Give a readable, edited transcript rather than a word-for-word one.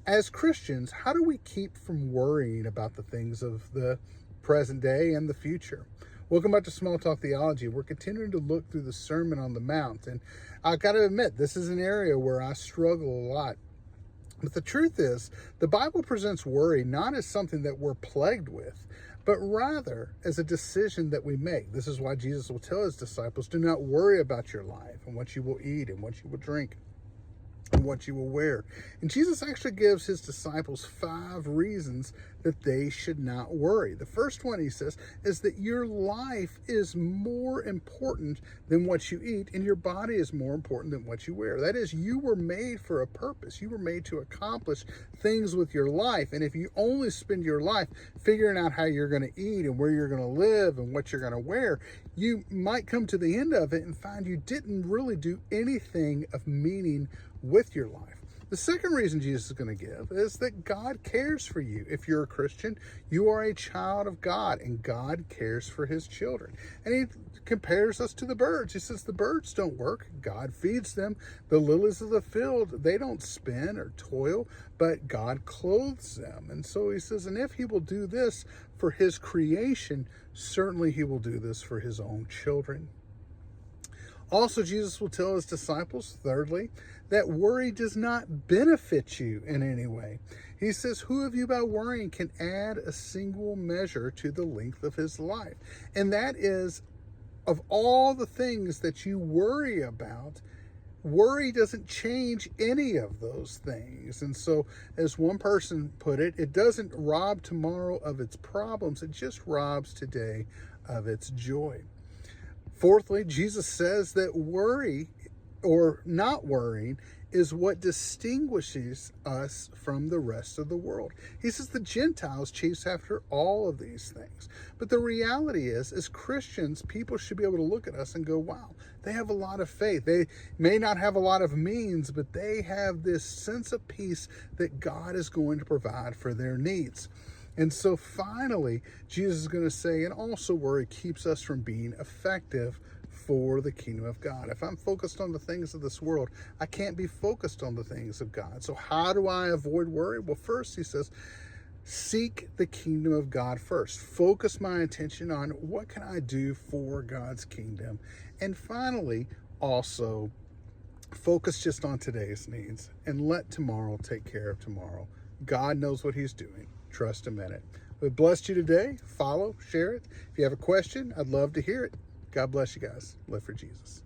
As Christians, how do we keep from worrying about the things of the present day and the future? Welcome back to Small Talk Theology. We're continuing to look through the Sermon on the Mount, and I got to admit, this is an area where I struggle a lot. But the truth is, the Bible presents worry not as something that we're plagued with, but rather as a decision that we make. This is why Jesus will tell his disciples, do not worry about your life and what you will eat and what you will drink and what you will wear. And Jesus actually gives his disciples 5 reasons that they should not worry. The first one, he says, is that your life is more important than what you eat, and your body is more important than what you wear. That is, you were made for a purpose. You were made to accomplish things with your life. And if you only spend your life figuring out how you're going to eat and where you're going to live and what you're going to wear, you might come to the end of it and find you didn't really do anything of meaning with your life. The second reason Jesus is going to give is that God cares for you. If you're a Christian, you are a child of God, and God cares for his children. And he compares us to the birds. He says the birds don't work. God feeds them. The lilies of the field, they don't spin or toil, but God clothes them. And so he says, and if he will do this for his creation, certainly he will do this for his own children. Also, Jesus will tell his disciples, thirdly, that worry does not benefit you in any way. He says, who of you by worrying can add a single measure to the length of his life? And that is, of all the things that you worry about, worry doesn't change any of those things. And so, as one person put it, it doesn't rob tomorrow of its problems, it just robs today of its joy. Fourthly, Jesus says that worry or not worrying is what distinguishes us from the rest of the world. He says the Gentiles chase after all of these things. But the reality is, as Christians, people should be able to look at us and go, wow, they have a lot of faith. They may not have a lot of means, but they have this sense of peace that God is going to provide for their needs. And so finally, Jesus is going to say, and also worry keeps us from being effective for the kingdom of God. If I'm focused on the things of this world, I can't be focused on the things of God. So how do I avoid worry? Well, first, he says, seek the kingdom of God first. Focus my attention on what can I do for God's kingdom. And finally, also, focus just on today's needs and let tomorrow take care of tomorrow. God knows what he's doing. Trust him in it. We blessed you today. Follow, share it. If you have a question, I'd love to hear it. God bless you guys. Live for Jesus.